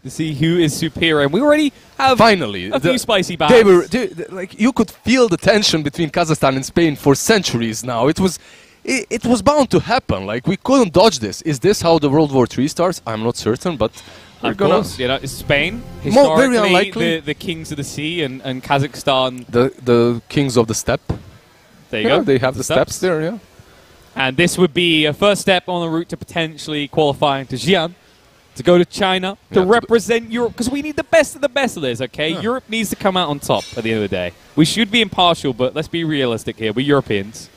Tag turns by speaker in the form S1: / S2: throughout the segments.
S1: to see who is superior. And we already have
S2: finally
S1: a few spicy battles.
S2: Like, you could feel the tension between Kazakhstan and Spain for centuries now. It was bound to happen. Like, we couldn't dodge this. Is this how the World War III starts? I'm not certain, but we're
S1: of course, you know, Spain,
S2: very unlikely.
S1: historically, the kings of the sea, and Kazakhstan,
S2: the kings of the steppe.
S1: There you go.
S2: They have the steppes there, yeah.
S1: And this would be a first step on the route to potentially qualifying to Xi'an, to go to China, to represent Europe, because we need the best of this, okay? Yeah. Europe needs to come out on top at the end of the day. We should be impartial, but let's be realistic here. We're Europeans.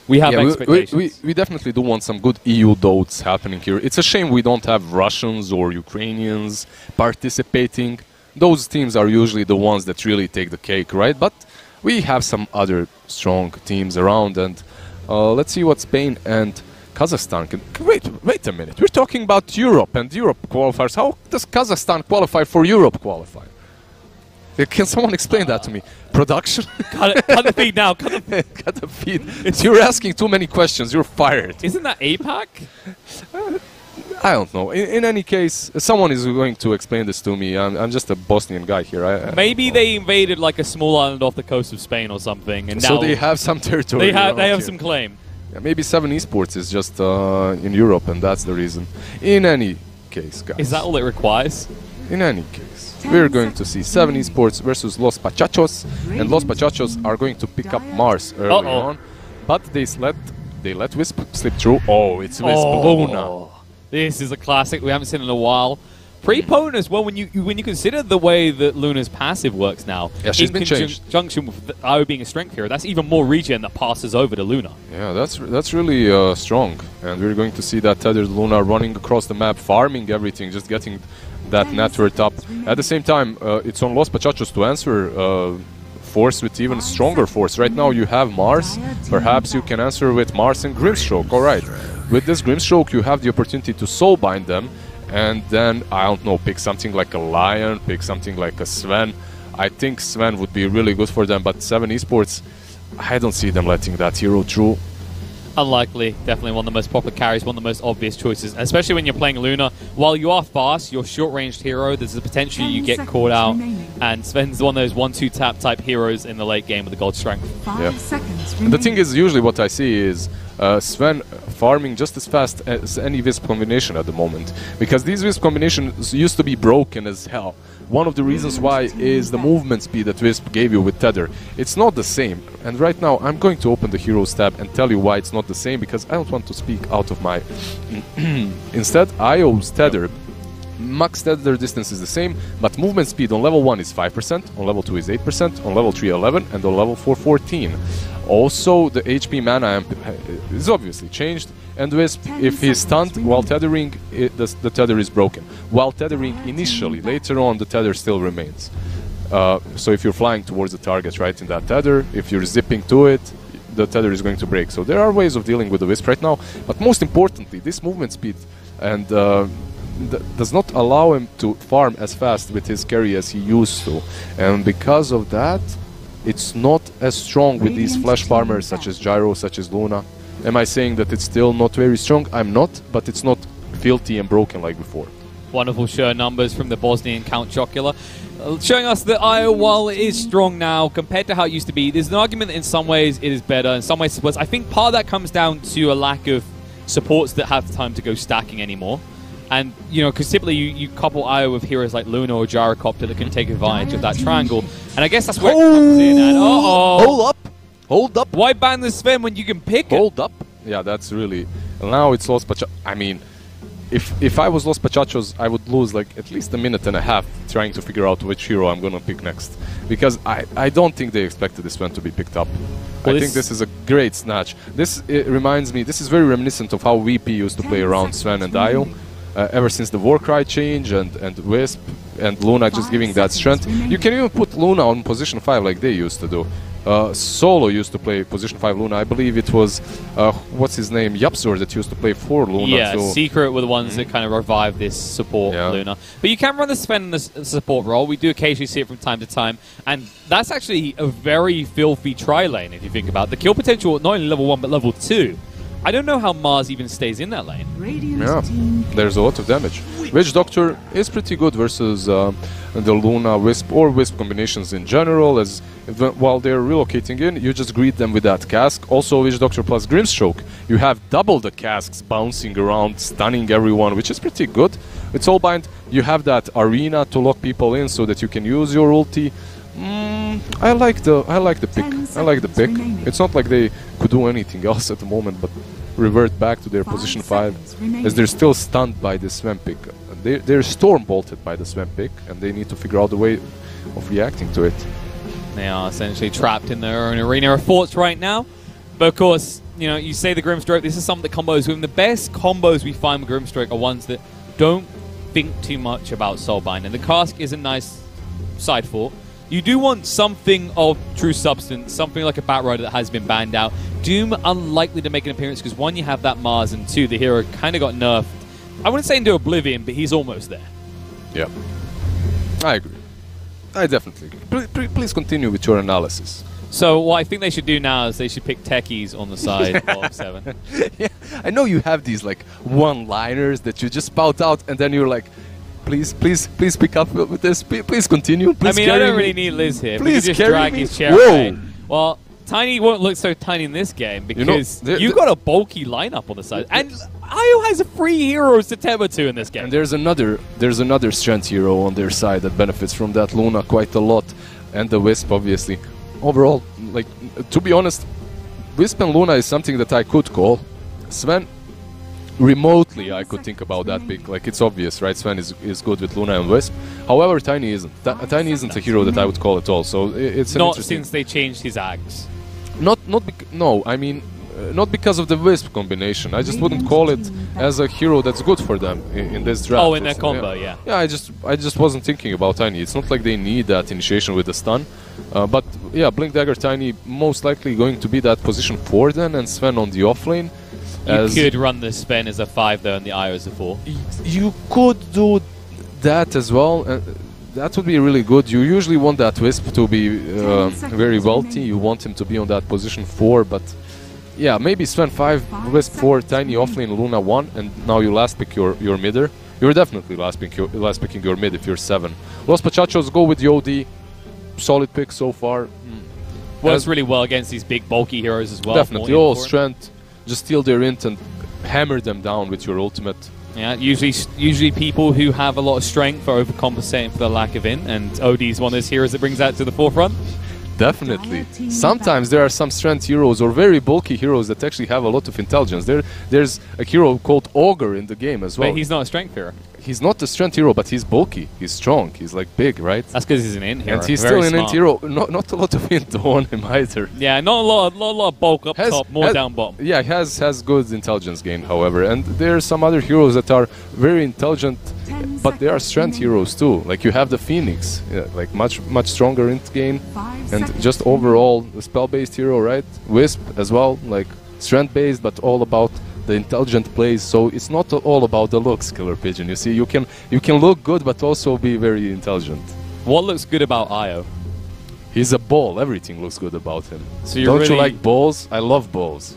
S1: We have expectations.
S2: We definitely do want some good EU DOTs happening here. It's a shame we don't have Russians or Ukrainians participating. Those teams are usually the ones that really take the cake, right? But we have some other strong teams around, and let's see what Spain and Kazakhstan can... Wait a minute. We're talking about Europe and Europe qualifiers. How does Kazakhstan qualify for Europe qualifier? Can someone explain that to me? Production?
S1: Cut the feed now. Cut
S2: the feed. You're asking too many questions. You're fired.
S1: Isn't that APAC?
S2: I don't know. In any case, someone is going to explain this to me. I'm just a Bosnian guy here.
S1: Maybe they invaded like a small island off the coast of Spain or something, and
S2: so
S1: now
S2: they have some territory.
S1: They have some claim.
S2: Yeah, maybe 7 Esports is just in Europe, and that's the reason. In any case, guys.
S1: Is that all it requires?
S2: In any case, we're going to see 7 Esports versus Los PACHACHOS, and Los PACHACHOS are going to pick up Mars early on, but they let Wisp slip through. Oh, it's Wisp Luna.
S1: This is a classic we haven't seen in a while. Pretty potent as well when you consider the way that Luna's passive works now.
S2: Yeah, she's been changed.
S1: In conjunction with Io being a strength hero, that's even more regen that passes over to Luna.
S2: Yeah, that's really strong. And we're going to see that tethered Luna running across the map, farming everything, just getting that network up. At the same time, it's on Los PACHACHOS to answer force with even stronger force. Right now you have Mars. Perhaps you can answer with Mars and Grimstroke. All right. With this Grimstroke, you have the opportunity to soulbind them. And then, I don't know, pick something like a Lion, pick something like a Sven. I think Sven would be really good for them, but 7 Esports, I don't see them letting that hero through.
S1: Unlikely. Definitely one of the most popular carries, one of the most obvious choices, especially when you're playing Luna. While you are fast, you're short-ranged hero, there's the potential you get caught out, and Sven's one of those 1-2 tap type heroes in the late game with the gold strength.
S2: Yeah. The thing is, usually what I see is Sven farming just as fast as any Wisp combination at the moment, because these Wisp combinations used to be broken as hell. One of the reasons why is the movement speed that Wisp gave you with Tether. It's not the same, and right now I'm going to open the Heroes tab and tell you why it's not the same, because I don't want to speak out of my... Instead, Io's Tether, max Tether distance is the same, but movement speed on level 1 is 5%, on level 2 is 8%, on level 3 11, and on level 4 14. Also, the HP mana amp is obviously changed, and Wisp, if he's stunned while tethering, the tether is broken. While tethering initially, later on the tether still remains. So if you're flying towards the target right in that tether, if you're zipping to it, the tether is going to break. So there are ways of dealing with the Wisp right now, but most importantly, this movement speed and does not allow him to farm as fast with his carry as he used to, and because of that, it's not as strong with these flash farmers such as Gyro, such as Luna. Am I saying that it's still not very strong? I'm not, but it's not filthy and broken like before.
S1: Wonderful show numbers from the Bosnian Count Chocula, showing us that Io, while it is strong now compared to how it used to be, there's an argument that in some ways it is better, in some ways it's worse. I think part of that comes down to a lack of supports that have time to go stacking anymore. And, you know, because typically you couple Io with heroes like Luna or Gyrocopter that can take advantage of that triangle. And I guess that's where it comes in. And,
S2: Hold up.
S1: Why ban the Sven when you can pick it?
S2: Hold up. Yeah, that's really... Now it's Los Pachachos. I mean, if I was Los Pachachos, I would lose like at least a minute and a half trying to figure out which hero I'm going to pick next. Because I don't think they expected this Sven to be picked up. Well, I think this is a great snatch. This reminds me, this is very reminiscent of how VP used to play around Sven and Io. Ever since the Warcry change and Wisp and Luna just giving that strength. You can even put Luna on position 5 like they used to do. Solo used to play position 5 Luna. I believe it was, what's his name, Yapzor that used to play 4 Luna.
S1: Yeah, Secret were the ones that kind of revive this support Luna. But you can run the Sven in the support role. We do occasionally see it from time to time. And that's actually a very filthy tri-lane if you think about it. The kill potential at not only level 1 but level 2. I don't know how Mars even stays in that lane.
S2: Yeah, there's a lot of damage. Witch Doctor is pretty good versus the Luna Wisp or Wisp combinations in general, as while they're relocating in, you just greet them with that cask. Also, Witch Doctor plus Grimstroke, you have double the casks bouncing around, stunning everyone, which is pretty good. With Soulbind, you have that arena to lock people in so that you can use your ulti. I like the pick. I like the pick. It's not like they could do anything else at the moment, but revert back to their position 5, as they're still stunned by the Sven pick. They're storm bolted by the Sven pick, and they need to figure out a way of reacting to it.
S1: They are essentially trapped in their own arena of thoughts right now. But of course, you know, you say the Grimstroke, this is something that combos with them. The best combos we find with Grimstroke are ones that don't think too much about Soulbind. And the cask is a nice side thought. You do want something of true substance, something like a Batrider that has been banned out. Doom unlikely to make an appearance because 1, you have that Mars, and 2, the hero kind of got nerfed. I wouldn't say into oblivion, but he's almost there.
S2: Yeah, I agree. I definitely agree. Please continue with your analysis.
S1: So what I think they should do now is they should pick techies on the side of 7.
S2: Yeah, I know you have these like one-liners that you just spout out, and then you're like, please pick up with this. Please continue. Please,
S1: I mean, I don't really need Liz here.
S2: Please
S1: just
S2: carry
S1: drag
S2: me.
S1: his chair
S2: Whoa.
S1: away. Well, Tiny won't look so tiny in this game because you've got a bulky lineup on the side, and IO has 3 heroes to tether to in this game.
S2: And there's another strength hero on their side that benefits from that, Luna, quite a lot, and the Wisp, obviously. Overall, like, to be honest, Wisp and Luna is something that I could call. Sven, remotely I could think about that pick. Like, it's obvious, right? Sven is good with Luna and Wisp. However, Tiny isn't. Tiny isn't a hero that I would call at all. So it's
S1: not since they changed his axe.
S2: No, I mean, not because of the Wisp combination. I just wouldn't call it as a hero that's good for them in this draft.
S1: Oh, in their combo, yeah.
S2: Yeah, I just wasn't thinking about Tiny. It's not like they need that initiation with the stun. But yeah, Blink Dagger Tiny most likely going to be that position 4 then, and Sven on the offlane.
S1: You could run the Sven as a 5 though, and the IO as a 4.
S2: You could do that as well. That would be really good. You usually want that Wisp to be very wealthy. You want him to be on that position 4, but yeah, maybe Sven 5, Wisp 4, Tiny offlane, Luna 1, and now you last pick your midder. You're definitely last picking your mid if you're 7. Los Pachachos go with the OD. Solid pick so far.
S1: Works really well against these big bulky heroes as well.
S2: Definitely, all strength. Just steal their int and hammer them down with your ultimate.
S1: Yeah, usually people who have a lot of strength are overcompensating for the lack of int, and OD is one of those heroes that brings that to the forefront.
S2: Definitely. Sometimes there are some strength heroes or very bulky heroes that actually have a lot of intelligence. There's a hero called Ogre in the game as well.
S1: But he's not a strength hero.
S2: He's not a strength hero, but he's bulky. He's strong. He's like big, right?
S1: That's because he's an int hero.
S2: And he's still an int hero. Not a lot of int on him either.
S1: Yeah, not a lot of bulk up top, more down bottom.
S2: Yeah, he has good intelligence gain, however. And there are some other heroes that are very intelligent, but they are strength heroes too. Like you have the Phoenix, like much stronger int gain, and just overall the spell-based hero, right? Wisp as well, like strength-based, but all about the intelligent plays. So it's not all about the looks, Killer Pigeon. You see, you can look good, but also be very intelligent.
S1: What looks good about IO?
S2: He's a ball. Everything looks good about him.
S1: So
S2: don't you like balls? I love balls.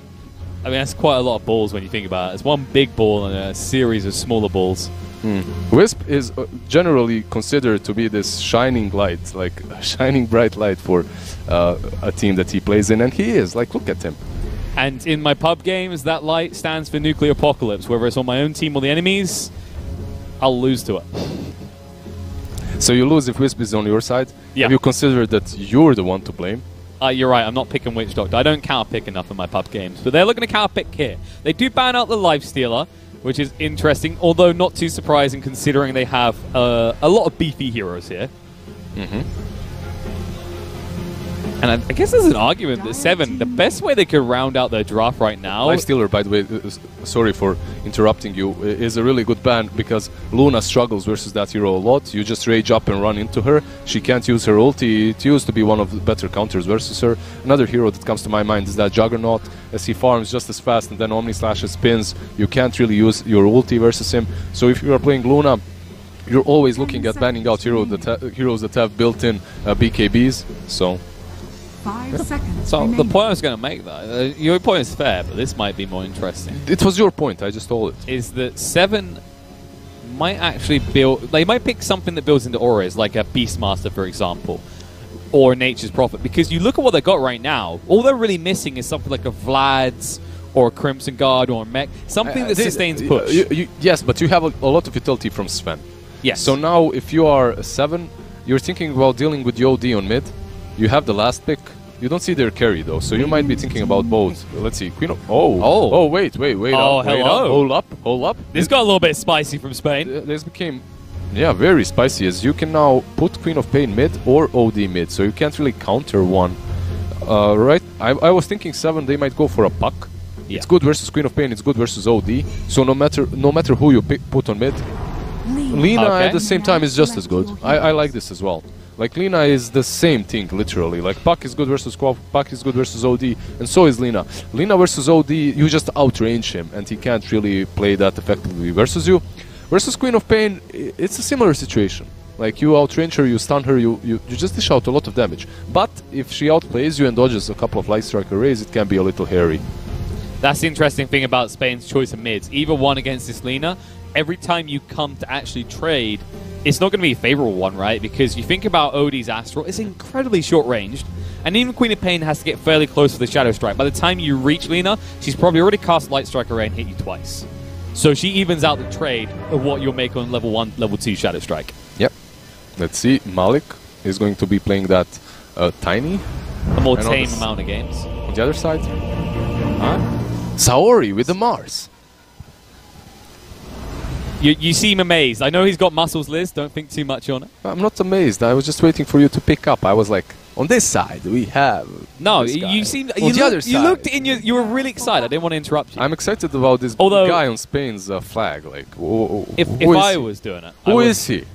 S1: I mean, that's quite a lot of balls when you think about it. It's one big ball and a series of smaller balls.
S2: Wisp is generally considered to be this shining light, like a shining bright light for a team that he plays in, and he is. Like, look at him.
S1: And in my pub games, that light stands for nuclear apocalypse. Whether it's on my own team or the enemies, I'll lose to it.
S2: So you lose if Wisp is on your side?
S1: Yeah.
S2: Have you considered that you're the one to blame?
S1: You're right, I'm not picking Witch Doctor. I don't counter-pick enough in my pub games. But they're looking to counter-pick here. They do ban out the Lifestealer, which is interesting, although not too surprising considering they have a lot of beefy heroes here. And I guess there's an argument that 7, the best way they could round out their draft right now...
S2: Lifestealer, by the way, sorry for interrupting you, is a really good ban because Luna struggles versus that hero a lot. You just rage up and run into her. She can't use her ulti. It used to be one of the better counters versus her. Another hero that comes to my mind is that Juggernaut, as he farms just as fast and then Omni Slashes spins. You can't really use your ulti versus him. So if you are playing Luna, you're always looking at banning out heroes that have built-in BKBs. So...
S3: 5 seconds
S1: So the
S3: remaining.
S1: point I was going to make, though, your point is fair, but this might be more interesting.
S2: It was your point, I just told it.
S1: Is that 7 might actually build... They might pick something that builds into auras, like a Beastmaster, for example, or Nature's Prophet. Because you look at what they've got right now, all they're really missing is something like a Vlad's or a Crimson Guard or a Mech. Something that sustains push.
S2: Yes, but you have a lot of utility from Sven.
S1: Yes.
S2: So now, if you are a 7, you're thinking about dealing with the OD on mid. You have the last pick. You don't see their carry, though, so you might be thinking about both. Let's see. Queen of... Oh, wait.
S1: Oh,
S2: Wait
S1: hello.
S2: up. Hold up.
S1: This got a little bit spicy from Spain.
S2: This became... Yeah, very spicy, as you can now put Queen of Pain mid or OD mid, so you can't really counter one. Right? I was thinking 7, they might go for a puck.
S1: Yeah.
S2: It's good versus Queen of Pain, it's good versus OD. So no matter who you put on mid, Lina
S1: Okay.
S2: at the same time is just as good. I like this as well. Like, Lina is the same thing, literally. Like, Puck is good versus Quaff, Puck is good versus OD, and so is Lina. Lina versus OD, you just outrange him, and he can't really play that effectively versus you. Versus Queen of Pain, it's a similar situation. Like, you outrange her, you stun her, you just dish out a lot of damage. But if she outplays you and dodges a couple of Light Strike arrays, it can be a little hairy.
S1: That's the interesting thing about Spain's choice of mids. Either one against this Lina, every time you come to actually trade, it's not going to be a favorable one, right? Because you think about OD's Astral, it's incredibly short-ranged, and even Queen of Pain has to get fairly close to the Shadow Strike. By the time you reach Lina, she's probably already cast Light Strike Array and hit you twice. So she evens out the trade of what you'll make on level 1, level 2 Shadow Strike.
S2: Yep. Let's see. Malik is going to be playing that Tiny.
S1: A more
S2: And
S1: tame amount of games.
S2: On the other side, Saori with the Mars.
S1: You seem amazed. I know he's got muscles, Liz. Don't think too much on it.
S2: I'm not amazed. I was just waiting for you to pick up. I was like, on this side we have.
S1: No,
S2: this guy.
S1: you seemed.
S2: On the other
S1: You
S2: side.
S1: looked in. You were really excited. I didn't want to interrupt you.
S2: I'm excited about this
S1: Although-
S2: guy on Spain's flag. Like,
S1: if
S2: who is
S1: I
S2: he?
S1: was doing it,
S2: Who is he?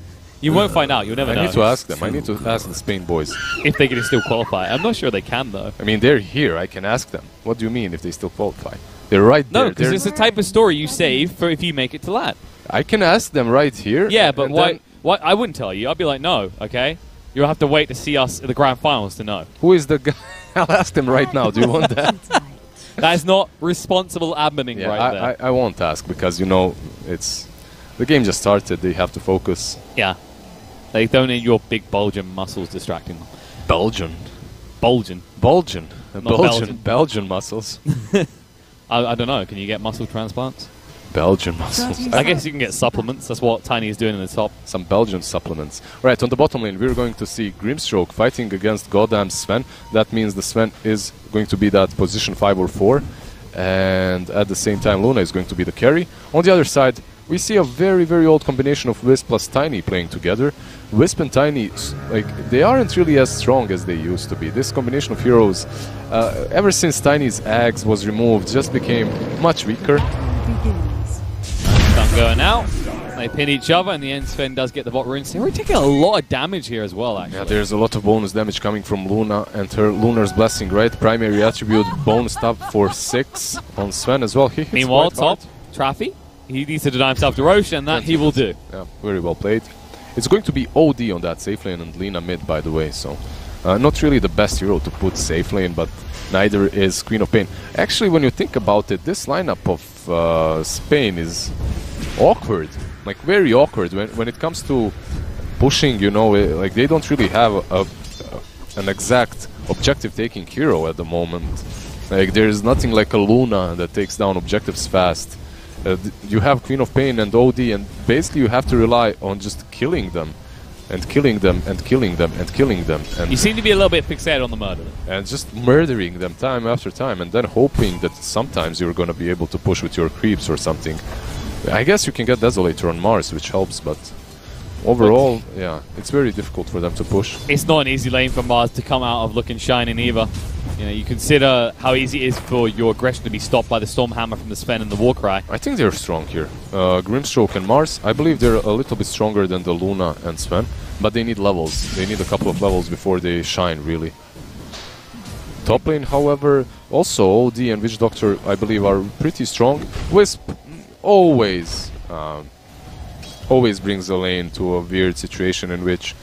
S1: You won't find out. You'll never
S2: I
S1: know.
S2: need to ask them. I need to ask the Spain boys.
S1: If they can still qualify. I'm not sure they can, though.
S2: I mean, they're here. I can ask them. What do you mean if they still qualify? They're right
S1: No,
S2: there.
S1: because
S2: They're-
S1: it's the type of story you save for if you make it to LAN.
S2: I can ask them right here.
S1: Yeah, but
S2: and
S1: why?
S2: then-
S1: Why? I wouldn't tell you. I'd be like, no, okay? You'll have to wait to see us at the grand finals to know.
S2: Who is the guy? I'll ask them right now. Do you want that?
S1: That is not responsible adminning
S2: Yeah,
S1: right there.
S2: I won't ask because, you know, it's... The game just started. They have to focus.
S1: Yeah. They don't need your big Belgian muscles distracting them.
S2: Belgian.
S1: Belgian.
S2: Belgian.
S1: Belgian.
S2: Belgian muscles.
S1: I don't know. Can you get muscle transplants?
S2: Belgian muscles.
S1: I guess you can get supplements. That's what Tiny is doing in the top.
S2: Some Belgian supplements. Right, on the bottom lane, we're going to see Grimstroke fighting against goddamn Sven. That means the Sven is going to be that position 5 or 4. And at the same time, Luna is going to be the carry. On the other side, we see a very, very old combination of Wisp plus Tiny playing together. Wisp and Tiny, like, they aren't really as strong as they used to be. This combination of heroes, ever since Tiny's Axe was removed, just became much weaker.
S1: Stun going out. They pin each other, and the end Sven does get the bot runes. They're taking a lot of damage here as well, actually.
S2: Yeah, there's a lot of bonus damage coming from Luna and her Lunar's Blessing, right? Primary attribute bonus up for 6 on Sven as well. He hits
S1: Meanwhile,
S2: quite hard.
S1: top, Traffy, he needs to deny himself to Roche, and that he will do.
S2: Yeah, very well played. It's going to be OD on that safe lane and Lina mid, by the way, so not really the best hero to put safe lane, but neither is Queen of Pain. Actually, when you think about it, this lineup of Spain is awkward, like very awkward when it comes to pushing, you know, like they don't really have an exact objective-taking hero at the moment. Like there's nothing like a Luna that takes down objectives fast. You have Queen of Pain and OD, and basically you have to rely on just killing them, and killing them, and killing them, and killing them. And
S1: You seem to be a little bit fixated on the murder.
S2: and just murdering them time after time, and then hoping that sometimes you're going to be able to push with your creeps or something. I guess you can get Desolator on Mars, which helps, but overall, yeah, it's very difficult for them to push.
S1: It's not an easy lane for Mars to come out of looking shining either. You know, you consider how easy it is for your aggression to be stopped by the Stormhammer from the Sven and the Warcry.
S2: I think they're strong here. Grimstroke and Mars, I believe they're a little bit stronger than the Luna and Sven, but they need levels. They need a couple of levels before they shine, really. Top lane, however, also OD and Witch Doctor, I believe, are pretty strong. Wisp always brings the lane to a weird situation in which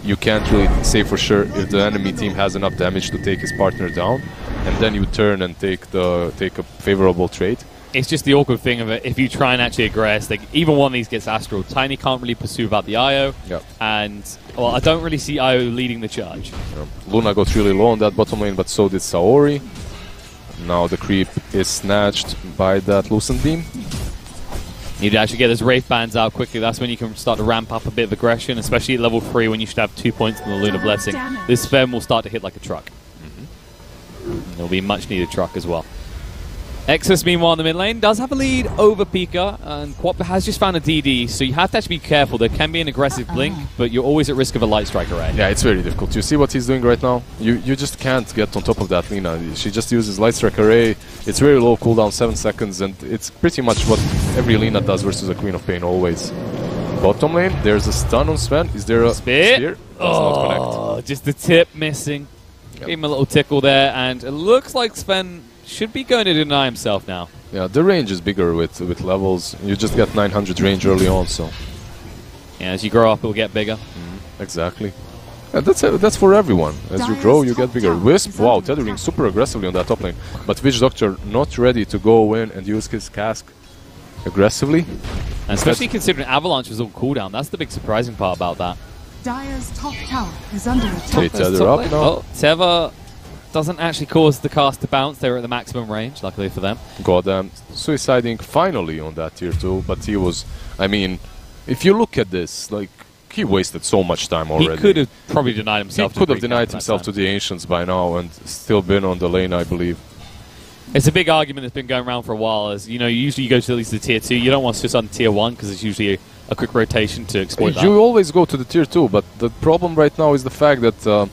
S2: you can't really say for sure if the enemy team has enough damage to take his partner down, and then you turn and take a favorable trade.
S1: It's just the awkward thing of it. If you try and actually aggress, like, even one of these gets Astral. Tiny can't really pursue without the IO.
S2: Yep.
S1: And, well, I don't really see IO leading the charge.
S2: Yep. Luna got really low on that bottom lane, but so did Saori. Now the creep is snatched by that Lucent Beam.
S1: You need to actually get those Wraith Bands out quickly. That's when you can start to ramp up a bit of aggression, especially at level 3 when you should have 2 points in the Lunar Blessing. This Sven will start to hit like a truck. It'll be much needed truck as well. Exus, meanwhile, in the mid lane, does have a lead over Pika, and Quappa has just found a DD, so you have to actually be careful. There can be an aggressive blink, but you're always at risk of a Light Strike array.
S2: Yeah, it's very difficult. You see what he's doing right now? You just can't get on top of that Lina. She just uses Light Strike array. It's very low cooldown, 7 seconds, and it's pretty much what every Lina does versus a Queen of Pain always. Bottom lane, there's a stun on Sven. Is there a spear?
S1: Oh, just the tip missing. Yep. Gave him a little tickle there, and it looks like Sven should be going to deny himself now.
S2: Yeah, the range is bigger with levels. You just get 900 range early on, so...
S1: Yeah, as you grow up, it'll get bigger.
S2: Exactly. That's for everyone. As you grow, you get bigger. Wisp, wow, tethering super aggressively on that top lane. But Witch Doctor not ready to go in and use his cask aggressively.
S1: And especially considering Avalanche was on cooldown. That's the big surprising part about that.
S3: Dire's top tower is under attack.
S2: They tether up now.
S1: Oh, Teva doesn't actually cause the cast to bounce. They were at the maximum range, luckily for them.
S2: Goddamn. Suiciding finally on that tier 2, but he was... I mean, if you look at this, like, he wasted so much time already.
S1: He could have probably denied himself.
S2: He could have denied himself to the Ancients by now and still been on the lane, I believe.
S1: It's a big argument that's been going around for a while. As you know, usually you go to at least the tier 2. You don't want to just on tier 1 because it's usually a quick rotation to exploit that.
S2: You always go to the tier 2, but the problem right now is the fact that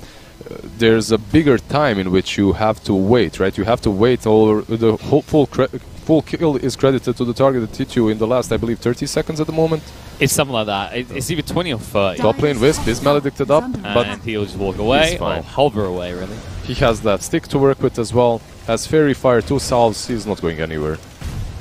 S2: there's a bigger time in which you have to wait, right? You have to wait. The whole full kill is credited to the target that hit you in the last, I believe, 30 seconds at the moment.
S1: It's something like that. It's either 20 or 30.
S2: Top lane Wisp is maledicted up, but
S1: he'll just walk away or hover away, really.
S2: He has that stick to work with as well. Has Fairy Fire, 2 salves, he's not going anywhere.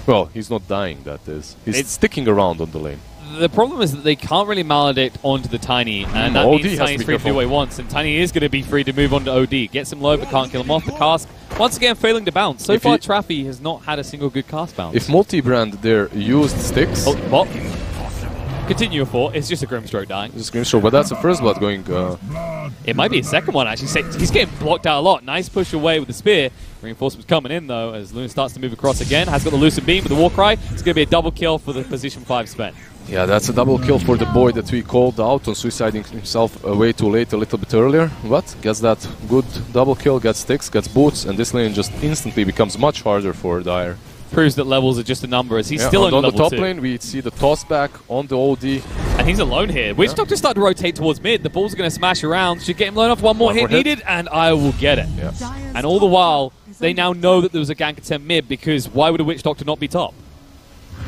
S2: Well, he's not dying, that is. He's sticking around on the lane.
S1: The problem is that they can't really maledict onto the Tiny, and that
S2: OD
S1: means Tiny's free to do what he wants, and Tiny is going to be free to move on to OD. Gets him low, but can't kill him off. The cast, once again, failing to bounce. So far, Traffy has not had a single good cast bounce.
S2: If Multi-Brand there used sticks...
S1: Oh, what? Continue for. It's just a Grimstroke dying.
S2: Just Grimstroke, but that's the first blood going...
S1: It might be a second one, actually. He's getting blocked out a lot. Nice push away with the spear. Reinforcements coming in, though, as Luna starts to move across again. Has got the Lucent Beam with the Warcry. It's going to be a double kill for the position 5 Sven.
S2: Yeah, that's a double kill for the boy that we called out on suiciding himself way too late a little bit earlier. But gets that good double kill, gets sticks, gets boots, and this lane just instantly becomes much harder for Dire.
S1: Proves that levels are just a number, as he's still on
S2: the
S1: level
S2: top
S1: 2.
S2: lane, we see the toss back on the OD.
S1: And he's alone here. Witch Doctor starting to rotate towards mid. The ball's going to smash around. Should get him low enough. One more hit needed, and I will get it.
S2: Yeah.
S1: And all the while, they now know that there was a gank attempt mid, because why would a Witch Doctor not be top?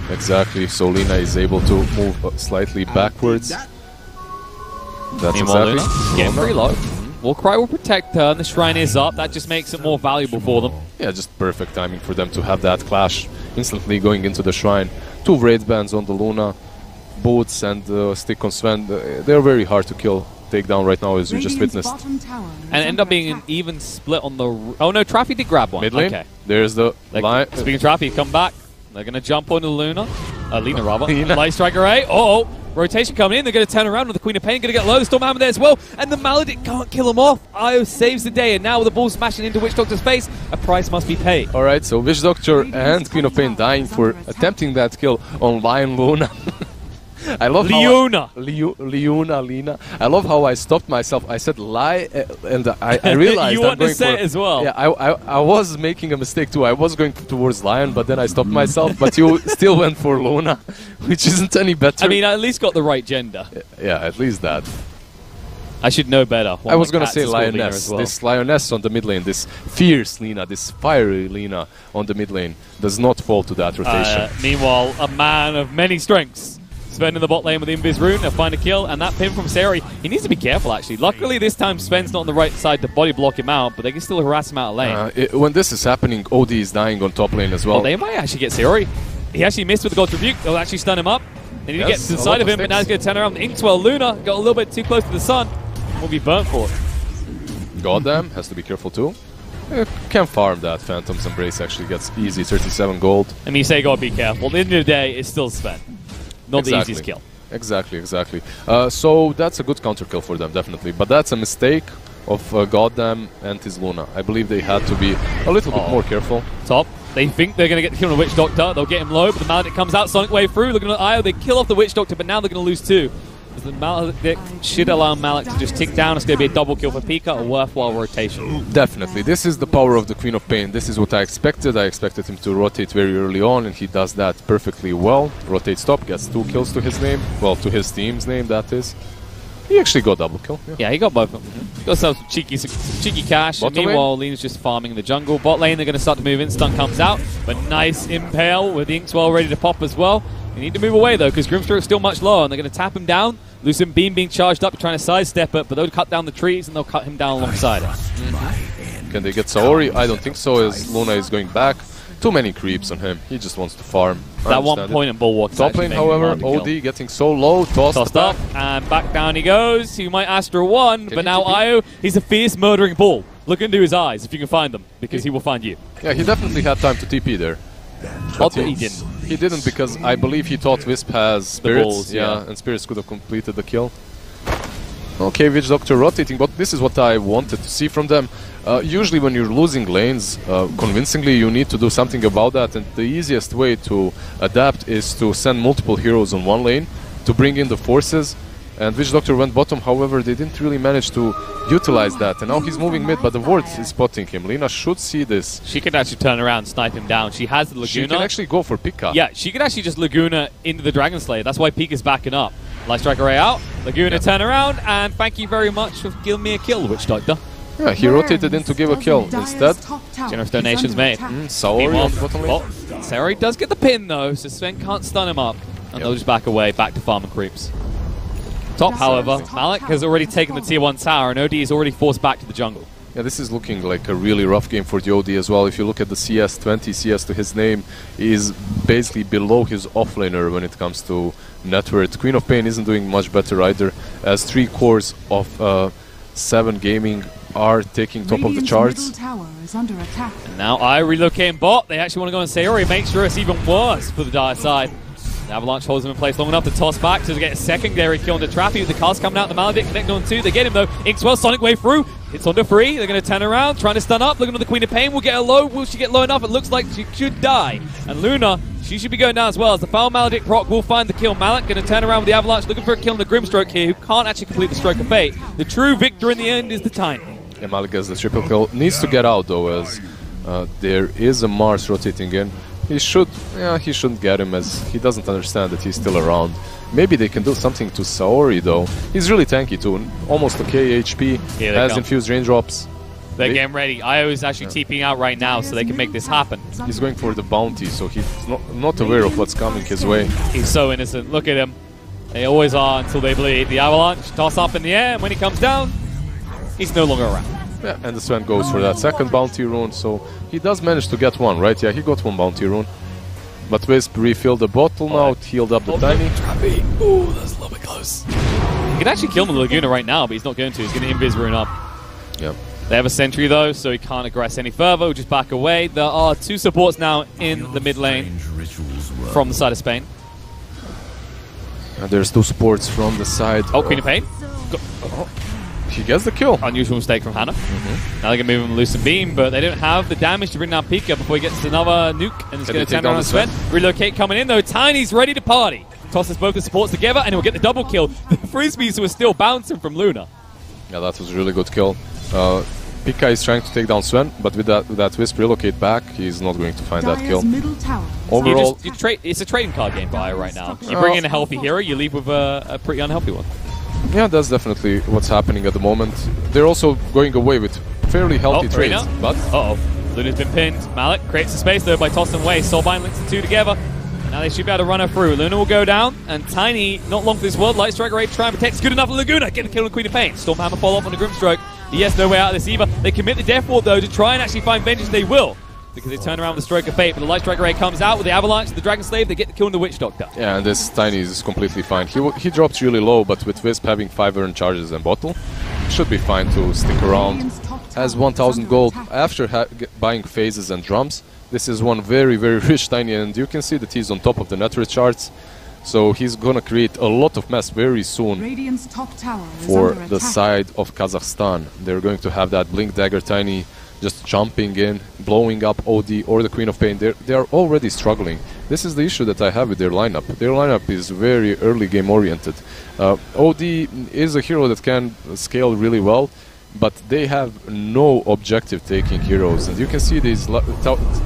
S2: Exactly, so Lina is able to move slightly backwards. That's exactly.
S1: Getting pretty low. Warcry will protect her, and the Shrine is up. That just makes it more valuable for them.
S2: Yeah, just perfect timing for them to have that clash instantly going into the Shrine. 2 Wraith Bands on the Luna, Boots and Stick on Sven. They're very hard to kill. Take down right now, as you just witnessed.
S1: And end up being an even split on the... Oh no, Traffy did grab one.
S2: Mid lane,
S1: okay.
S2: There's the line.
S1: Speaking of Traffy, come back. They're going to jump onto Luna. Lina, rather. Light Strike array. Oh, rotation coming in. They're going to turn around with the Queen of Pain. Going to get low. The Stormhammer there as well. And the Maledict can't kill him off. Io saves the day. And now with the ball smashing into Witch Doctor's face, a price must be paid.
S2: Alright, so Witch Doctor and Queen of Pain dying for attempting that kill on Lion Luna. I love
S1: Lina.
S2: I love how I stopped myself. I said lie, and I realized
S1: you want to say it as well.
S2: Yeah, I was making a mistake too. I was going towards Lion, but then I stopped myself. But you still went for Luna, which isn't any better.
S1: I mean, I at least got the right gender.
S2: Yeah, at least that.
S1: I should know better.
S2: I was going to say Lioness. This Lioness on the mid lane, this fierce Lina, this fiery Lina on the mid lane does not fall to that rotation.
S1: Meanwhile, a man of many strengths. Sven in the bot lane with the Invis Rune, they'll find a kill, and that pin from Saori, he needs to be careful actually. Luckily this time Sven's not on the right side to body block him out, but they can still harass him out of lane.
S2: When this is happening, OD is dying on top lane as well.
S1: Oh, they might actually get Saori. He actually missed with the God's Rebuke, they'll actually stun him up. They need to get to the side of him, but now he's going to turn around. The Inkswell Luna got a little bit too close to the sun. will be burnt for.
S2: Goddamn, has to be careful too. Can farm that. Phantom's Embrace actually gets easy 37 gold.
S1: I mean, you say gotta be careful. At the end of the day, it's still Sven. Not the easiest kill.
S2: Exactly. So that's a good counter kill for them, definitely. But that's a mistake of Goddamn and his Luna. I believe they had to be a little bit more careful.
S1: Top. They think they're going to get the kill on the Witch Doctor. They'll get him low, but the Maledict comes out, Sonic Wave through. Looking at Io, they kill off the Witch Doctor, but now they're going to lose two. The Maledict should allow Malik to just tick down. It's going to be a double kill for Pika, a worthwhile rotation.
S2: Definitely. This is the power of the Queen of Pain. This is what I expected. I expected him to rotate very early on, and he does that perfectly well. Rotates top, gets 2 kills to his name. Well, to his team's name, that is. He actually got double kill.
S1: Yeah, he got both of them. Got some cheeky cash. And meanwhile, Lena's just farming in the jungle. Bot lane, they're going to start to move in. Stun comes out. But nice impale with the Inkswell ready to pop as well. They need to move away, though, because Grimstroke's still much lower, and they're going to tap him down. Lucent Beam being charged up, trying to sidestep it, but they'll cut down the trees, and they'll cut him down alongside it.
S2: Can they get Saori? I don't think so, as Luna is going back. Too many creeps on him. He just wants to farm.
S1: That 1 point in Bulwark.
S2: Top lane, however, OD getting so low. Tossed
S1: up, and back down he goes. He might Astra 1, but now Io, he's a fierce murdering bull. Look into his eyes if you can find them, because he will find you.
S2: Yeah, he definitely had time to TP there.
S1: But he didn't.
S2: He didn't, because I believe he thought Wisp has Spirits.
S1: Balls, yeah,
S2: and Spirits could have completed the kill. Okay, Witch Doctor rotating, but this is what I wanted to see from them. Usually when you're losing lanes, convincingly you need to do something about that, and the easiest way to adapt is to send multiple heroes on one lane to bring in the forces. And Witch Doctor went bottom, however, they didn't really manage to utilize that. And now he's moving mid, but the ward is spotting him. Lena should see this.
S1: She could actually turn around and snipe him down. She has the Laguna.
S2: She can actually go for Pika.
S1: Yeah, she could actually just Laguna into the Dragon Slayer. That's why Pika's backing up. Light Strike Array out, Laguna turn around, and thank you very much for giving me a kill, Witch Doctor.
S2: Yeah, he rotated in to give a kill. Instead,
S1: generous donations made.
S2: Saori on the bottom lane.
S1: Saori does get the pin though, so Sven can't stun him up. And they'll just back away, back to farming creeps. Top, however, Malik has already taken the tier 1 tower, and OD is already forced back to the jungle.
S2: Yeah, this is looking like a really rough game for the OD as well. If you look at the CS, 20 CS to his name, he is basically below his offlaner when it comes to net worth. Queen of Pain isn't doing much better either, as 3 cores of 7 gaming are taking top of the charts.
S1: And now I relocate bot. They actually want to go on Saori, make sure it's even worse for the dire side. The Avalanche holds him in place long enough to toss back to get a secondary kill on the Trappy with the cast coming out. The Maledict connecting on 2. They get him though. Inkswell, Sonic Wave through. Hits onto 3. They're going to turn around, trying to stun up. Looking at the Queen of Pain. Will get her low. Will she get low enough? It looks like she should die. And Luna, she should be going down as well, as the Foul Maledict proc will find the kill. Malik going to turn around with the Avalanche, looking for a kill on the Grimstroke here, who can't actually complete the Stroke of Fate. The true victor in the end is the Tiny.
S2: Yeah, Malik gets the triple kill. Needs to get out though, as there is a Mars rotating in. He shouldn't get him, as he doesn't understand that he's still around. Maybe they can do something to Saori though. He's really tanky too, almost okay HP, has infused raindrops.
S1: They're getting ready. Io is actually TPing out right now, so they can make this happen.
S2: He's going for the bounty, so he's not aware of what's coming his way.
S1: He's so innocent. Look at him. They always are until they bleed. The Avalanche toss up in the air, and when he comes down, he's no longer around.
S2: Yeah, and the Sven goes for that second bounty rune, so he does manage to get one, right? Yeah, he got one bounty rune. But Wisp refilled the bottle now, healed up the Tiny.
S1: Ooh, that's a little bit close. He can actually kill the Laguna right now, but he's not going to. He's going to invis rune up.
S2: Yeah.
S1: They have a sentry though, so he can't aggress any further. We'll just back away. There are 2 supports now in the mid lane from the side of Spain.
S2: And there's 2 supports from the side.
S1: Oh, Queen of Pain.
S2: He gets the kill.
S1: Unusual mistake from Hannah. Now they can move him Lucent Beam, but they don't have the damage to bring down Pika before he gets another nuke, and he's going to turn around on Sven. Relocate coming in though. Tiny's ready to party. Tosses both the supports together, and he'll get the double kill. The Frisbees were still bouncing from Luna.
S2: Yeah, that was a really good kill. Pika is trying to take down Sven, but with that Wisp relocate back, he's not going to find that kill. Overall,
S1: it's a trading card game for Io right now. You bring in a healthy hero, you leave with a pretty unhealthy one.
S2: Yeah, that's definitely what's happening at the moment. They're also going away with fairly healthy trades. But
S1: Luna's been pinned. Malik creates a space though by tossing away. Soulbind links the 2 together. Now they should be able to run her through. Luna will go down, and Tiny, not long for this world. Light Strike Array try and protect. It's good enough for Laguna. Get the kill on Queen of Pain. Stormhammer follow up on the Grimstroke. He has no way out of this either. They commit the Death Ward though to try and actually find vengeance. They will, because they turn around with the Stroke of Fate. But the Light Strike Array comes out with the Avalanche, the Dragon Slave. They get the kill on the Witch Doctor.
S2: Yeah, and this Tiny is completely fine. He drops really low, but with Wisp having 5 earned charges and bottle, should be fine to stick around. Has 1000 gold after buying phases and drums. This is one very, very rich Tiny, and you can see that he's on top of the net rate charts. So he's gonna create a lot of mess very soon for the side of Kazakhstan. They're going to have that Blink Dagger Tiny just jumping in, blowing up OD or the Queen of Pain. They are already struggling. This is the issue that I have with their lineup. Their lineup is very early game oriented. OD is a hero that can scale really well, but they have no objective taking heroes. And you can see these.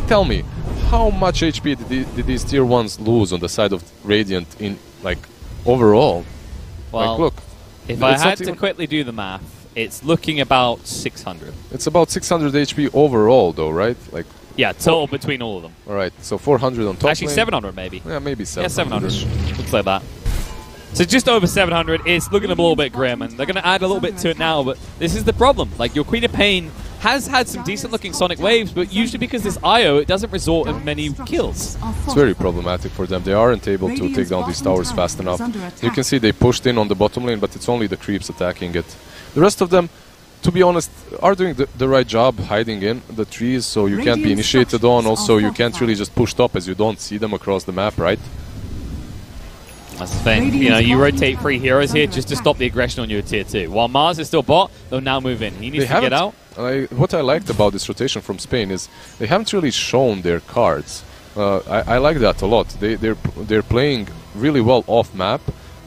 S2: Tell me, how much HP did these tier 1s lose on the side of Radiant in like overall?
S1: Well,
S2: like, look,
S1: if I had to quickly do the math, it's looking about 600.
S2: It's about 600 HP overall, though, right? Like,
S1: yeah, total between all of them.
S2: All right, so 400 on top.
S1: Actually,
S2: lane.
S1: 700 maybe.
S2: Yeah, maybe 700.
S1: Yeah, 700. Looks like that. So just over 700. It's looking a little bit grim, and they're going to add a little bit to it now. But this is the problem. Like, your Queen of Pain has had some decent-looking Sonic Waves, but usually because this IO, it doesn't result in many kills.
S2: It's very problematic for them. They aren't able to take down these towers fast enough. You can see they pushed in on the bottom lane, but it's only the creeps attacking it. The rest of them, to be honest, are doing the right job hiding in the trees, so you can't be initiated on. Also, you can't really just push top as you don't see them across the map, right?
S1: That's the thing. You know, you rotate 3 heroes here just to stop the aggression on your tier 2. While Mars is still bot, they'll now move in. He needs to get out.
S2: What I liked about this rotation from Spain is they haven't really shown their cards. I like that a lot. They're playing really well off map.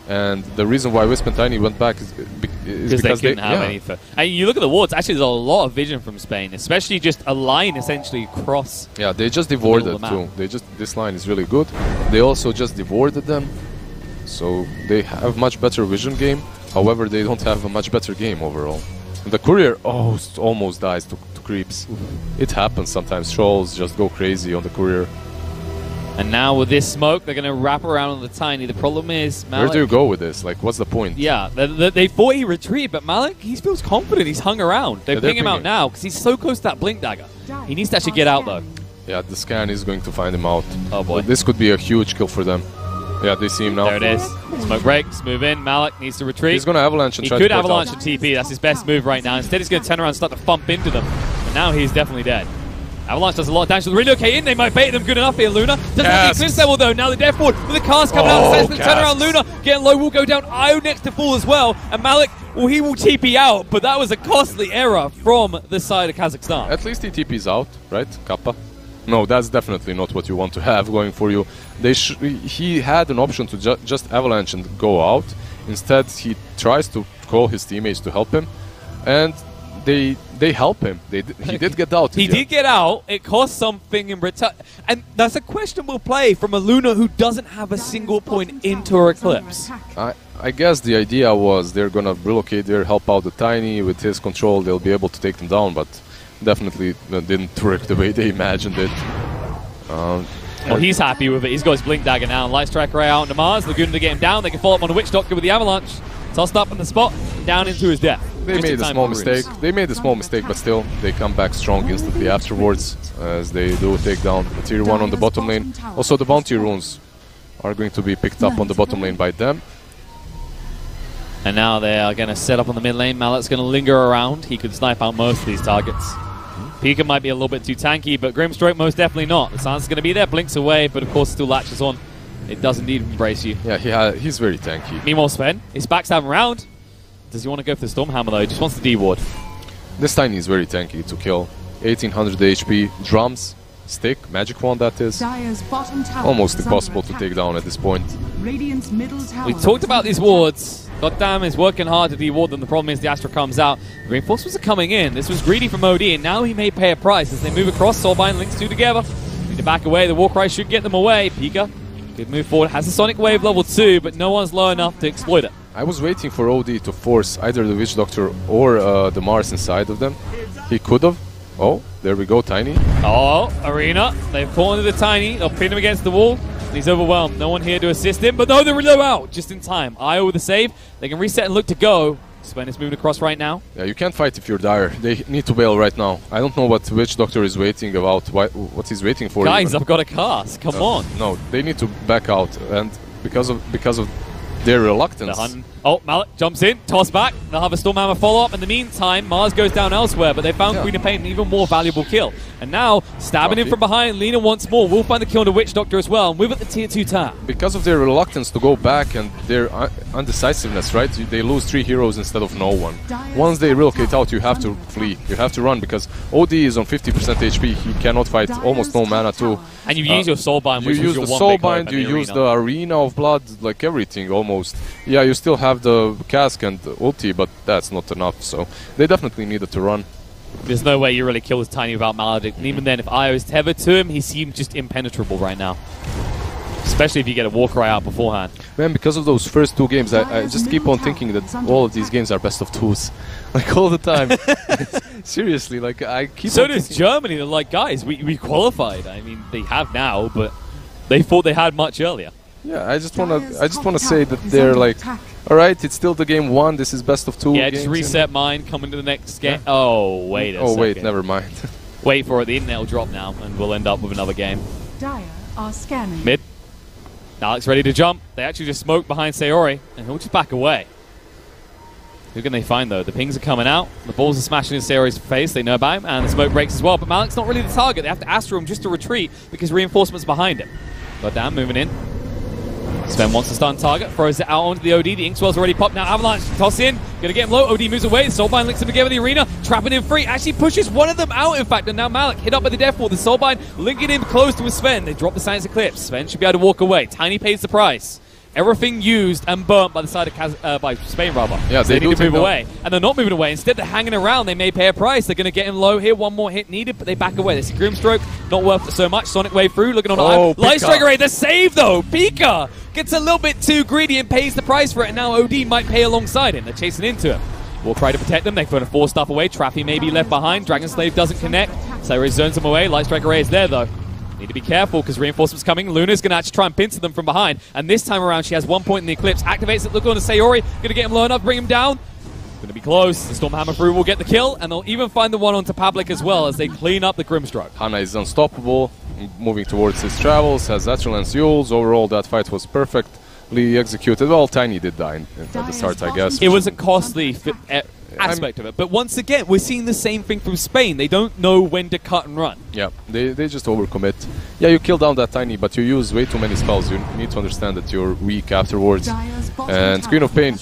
S2: And the reason why Wisp and Tiny went back is because
S1: they didn't have any. And you look at the wards, actually there's a lot of vision from Spain, especially just a line essentially across.
S2: Yeah, they just devoured it too. This line is really good. They also just devoured them. So they have much better vision game. However, they don't have a much better game overall. And the courier almost dies to creeps. It happens sometimes. Trolls just go crazy on the courier.
S1: And now with this smoke, they're going to wrap around on the Tiny. The problem is, Malik,
S2: where do you go with this? Like, what's the point?
S1: Yeah, they thought he retreated, but Malik, he feels confident. He's hung around. They're pinging him out now because he's so close to that Blink Dagger. He needs to actually get out, though.
S2: Yeah, the scan is going to find him out.
S1: Oh, boy.
S2: This could be a huge kill for them. Yeah, they see him now.
S1: There it is. Smoke breaks, move in. Malik needs to retreat.
S2: He's going to avalanche and try to
S1: He could avalanche and TP. That's his best move right now. Instead, he's going to turn around and start to thump into them. But now he's definitely dead. Avalanche does a lot of damage to the relocate in. They might bait them good enough here. Luna doesn't have the eclipse level though. Now the death ward with the cast coming out. Turn around. Luna getting low will go down. Io next to fall as well. And Malik, well, he will TP out. But that was a costly error from the side of Kazakhstan.
S2: At least he TPs out, right? Kappa. No, that's definitely not what you want to have going for you. He had an option to just avalanche and go out. Instead, he tries to call his teammates to help him. And they help him. He did get out.
S1: He did get out. It cost something in return. And that's a questionable play from a Luna who doesn't have a single point into her Eclipse.
S2: I guess the idea was they're going to relocate there, help out the Tiny. With his control, they'll be able to take them down, but definitely didn't work the way they imagined it.
S1: Well, he's happy with it. He's got his Blink Dagger now. Light Strike right out into Mars. Lagoon to get him down. They can follow up on the Witch Doctor with the Avalanche. Tossed up in the spot, down into his death.
S2: They made a small mistake. They made a small mistake, but still, they come back strong instantly afterwards as they do take down the tier 1 on the bottom lane. Also, the bounty runes are going to be picked up on the bottom lane by them.
S1: And now they are going to set up on the mid lane. Malik's going to linger around. He could snipe out most of these targets. Pika might be a little bit too tanky, but Grimstroke most definitely not. The silence is going to be there, blinks away, but of course still latches on. It does indeed embrace you.
S2: Yeah, he's very tanky.
S1: Meanwhile, Sven is backstabbing around. Does he want to go for the Stormhammer though? He just wants the D-ward.
S2: This Tiny is very tanky to kill. 1800 HP, drums, stick, magic wand that is. Almost impossible to take down at this point.
S1: We talked about these wards. Goddamn, he's working hard to de-ward them. The problem is the Astra comes out. The reinforcements are coming in. This was greedy from OD, and now he may pay a price as they move across. Soulbind links 2 together. Need to back away. The Warcry should get them away. Pika could move forward. Has a Sonic Wave level 2, but no one's low enough to exploit it.
S2: I was waiting for OD to force either the Witch Doctor or the Mars inside of them. He could have. Oh, there we go, Tiny.
S1: Oh, Arena. They've cornered the Tiny. They'll pin him against the wall. He's overwhelmed. No one here to assist him. But no, they're low out just in time. Io with the save. They can reset and look to go. Sven is moving across right now.
S2: Yeah, you can't fight if you're dire. They need to bail right now. I don't know what Witch Doctor is waiting about. What he's waiting for.
S1: Guys, I've got a cast. Come on.
S2: No, they need to back out. And because of their reluctance.
S1: Oh, Malik jumps in, toss back. They'll have a Stormhammer follow-up. In the meantime, Mars goes down elsewhere, but they found Queen of Pain, an even more valuable kill. And now, stabbing in from behind, Lina once more will find the kill on the Witch Doctor as well, and we're at the tier 2 tower.
S2: Because of their reluctance to go back and their undecisiveness, right? They lose 3 heroes instead of no one. Once they relocate out, you have to flee. You have to run, because OD is on 50% HP. He cannot fight, almost no mana too.
S1: And you use your Soulbind, which
S2: you
S1: is
S2: use
S1: your
S2: the
S1: one big hope
S2: Soulbind,
S1: in
S2: you
S1: the
S2: use
S1: arena.
S2: the Arena of Blood, like everything almost. Yeah, you still have the cask and the ulti, but that's not enough, so they definitely needed to run.
S1: There's no way you really kill this Tiny without Maledict, and even then, if Io is tethered to him, he seems just impenetrable right now. Especially if you get a Warcry out beforehand.
S2: Man, because of those first 2 games, I just keep on thinking that all of these games are best of 2s. Like, all the time. Seriously, like, I keep
S1: So
S2: on
S1: does
S2: thinking.
S1: Germany. They're like, guys, we qualified. I mean, they have now, but they thought they had much earlier.
S2: Yeah, I just wanna say that they're like, alright, it's still the game 1, this is best of 2
S1: Yeah,
S2: games.
S1: just reset mine, come into the next game. Oh, wait a second.
S2: Wait, never mind.
S1: Wait for it, the internet will drop now, and we'll end up with another game.
S3: Dire are scanning.
S1: Mid. Alex ready to jump. They actually just smoke behind Sayori, and he'll just back away. Who can they find, though? The pings are coming out. The balls are smashing in Sayori's face. They know about him, and the smoke breaks as well. But Malik's not really the target. They have to Astro him just to retreat because reinforcements behind him. Goddamn, moving in. Sven wants to stun target, throws it out onto the OD. The Inkswell's already popped now. Avalanche, toss in, gonna get him low. OD moves away. The Soulbind links him together in the arena, trapping him free. Actually pushes one of them out, in fact, and now Malik hit up by the Death Wall. The Soulbind linking him close to Sven. They drop the Science Eclipse. Sven should be able to walk away. Tiny pays the price. Everything used and burnt by the side of by Spain, rather.
S2: Yeah,
S1: so they
S2: do
S1: need to move
S2: take
S1: away. And they're not moving away. Instead, they're hanging around. They may pay a price. They're going to get him low here. One more hit needed, but they back away. They see Grimstroke, not worth it so much. Sonic Wave through, looking on Light Striker Ray, the save, though. Pika gets a little bit too greedy and pays the price for it, and now OD might pay alongside him. They're chasing into him. Warcry to protect them. They're going to force stuff away. Trappy may be left behind. Dragon Slave doesn't connect. Sayori zones them away. Light Striker Ray is there, though. Need to be careful because reinforcements coming. Luna's going to actually try and pincer them from behind. And this time around, she has 1 point in the Eclipse. Activates it. Look on to Sayori. Going to get him low enough, bring him down. Going to be close. The Stormhammer through will get the kill. And they'll even find the one onto Pavlik as well as they clean up the Grimstroke.
S2: Hana is unstoppable, moving towards his travels, has Excellence Yules. Overall, that fight was perfectly executed. Well, Tiny did die at the start, I guess.
S1: It was a costly aspect of it. But once again, we're seeing the same thing from Spain. They don't know when to cut and run.
S2: Yeah, they just overcommit. Yeah, you kill down that Tiny, but you use way too many spells. You need to understand that you're weak afterwards. And Queen of Pain,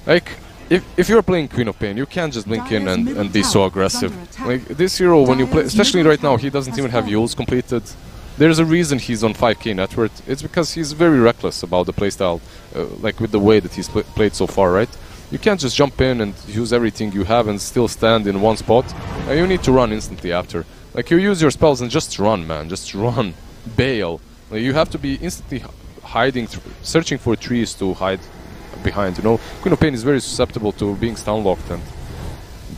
S2: like, if you're playing Queen of Pain, you can't just blink in and be so aggressive. Like, this hero, when you play, especially right now, he doesn't even have Yules completed. There's a reason he's on 5k net worth. It's because he's very reckless about the playstyle, like with the way that he's played so far, right? You can't just jump in and use everything you have and still stand in one spot. You need to run instantly after. Like, you use your spells and just run, man. Just run. Bail. Like, you have to be instantly hiding, searching for trees to hide behind, you know? Queen of Pain is very susceptible to being stun locked and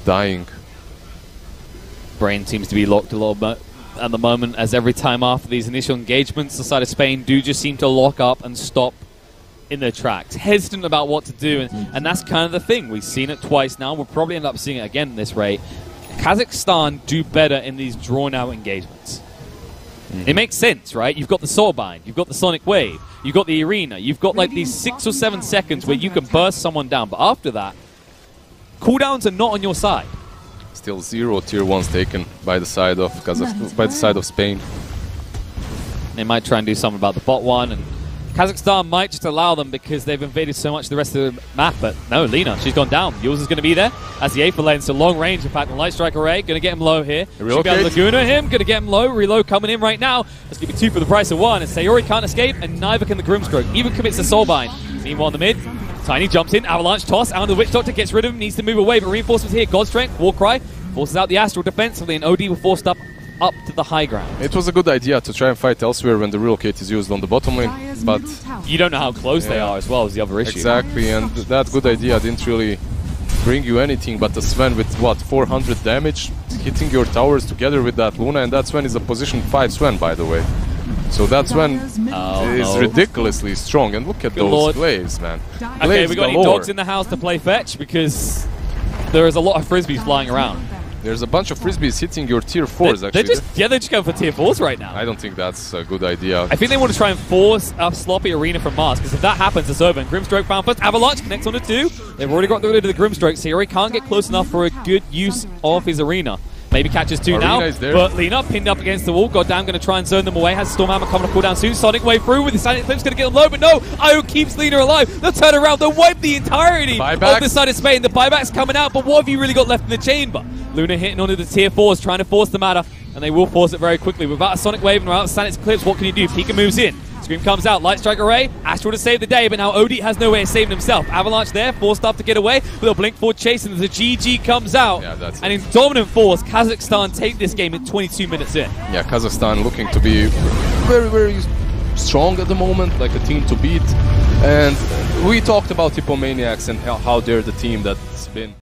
S2: dying.
S1: Brain seems to be locked a little bit at the moment, as every time after these initial engagements, the side of Spain do just seem to lock up and stop in their tracks, hesitant about what to do, and that's kind of the thing. We've seen it twice now. We'll probably end up seeing it again at this rate. Kazakhstan do better in these drawn-out engagements. It makes sense, right? You've got the Soulbind, you've got the Sonic Wave, you've got the Arena, you've got like these 6 or 7 seconds where you can burst someone down, but after that, cooldowns are not on your side.
S2: Still 0 tier 1s taken by the side of Spain.
S1: They might try and do something about the bot one, and Kazakhstan might just allow them because they've invaded so much of the rest of the map, but no, Lina, she's gone down. Yules is going to be there as the Aether lane, so long range, in fact, the Light Strike Array, going to get him low here. She'll be able to Laguna him, going to get him low, reload coming in right now. That's going to be 2 for the price of 1, and Sayori can't escape, and neither can the Grimstroke, even commits the Soulbind. Meanwhile, in the mid, Tiny jumps in, Avalanche toss, out of the Witch Doctor, gets rid of him, needs to move away, but reinforcements here, God Strength, Warcry, forces out the Astral defensively, and OD will forced up to the high ground.
S2: It was a good idea to try and fight elsewhere when the relocate is used on the bottom lane, but
S1: you don't know how close they are as well as the other issue.
S2: Exactly, and that good idea didn't really bring you anything but a Sven with, what, 400 damage, hitting your towers together with that Luna, and that Sven is a position 5 Sven, by the way. So that Sven is ridiculously strong, and look at those glaives, man.
S1: Okay, we got any dogs in the house to play fetch? Because there is a lot of frisbees flying around.
S2: There's a bunch of frisbees hitting your tier 4s, actually.
S1: They're just going for tier 4s right now.
S2: I don't think that's a good idea.
S1: I think they want to try and force a sloppy arena from Mars, because if that happens, it's over. And Grimstroke found first. Avalanche connects on the 2. They've already got rid of the Grimstroke, so he can't get close enough for a good use of his arena. Maybe catches 2
S2: Arena
S1: now,
S2: is there.
S1: but Lena pinned up against the wall. Goddamn, going to try and zone them away. Has Stormhammer coming to cool down soon. Sonic way through with the Sonic Eclipse, going to get on low, but no! Io keeps Lena alive. They'll turn around, they'll wipe the entirety of this side of Spain. The buyback's coming out, but what have you really got left in the chamber? Luna hitting onto the tier 4s, trying to force the matter, and they will force it very quickly. Without a Sonic Wave and without Sonic Eclipse, what can you do? Pika moves in. Scream comes out, Light Strike Array, Astral to save the day, but now Odie has no way of saving himself. Avalanche there, forced up to get away, with a Blink Forward chase, and the GG comes out.
S2: Yeah, that's
S1: and in dominant force, Kazakhstan take this game in 22 minutes in.
S2: Yeah, Kazakhstan looking to be very, very strong at the moment, like a team to beat. And we talked about Hippomaniacs and how they're the team that's been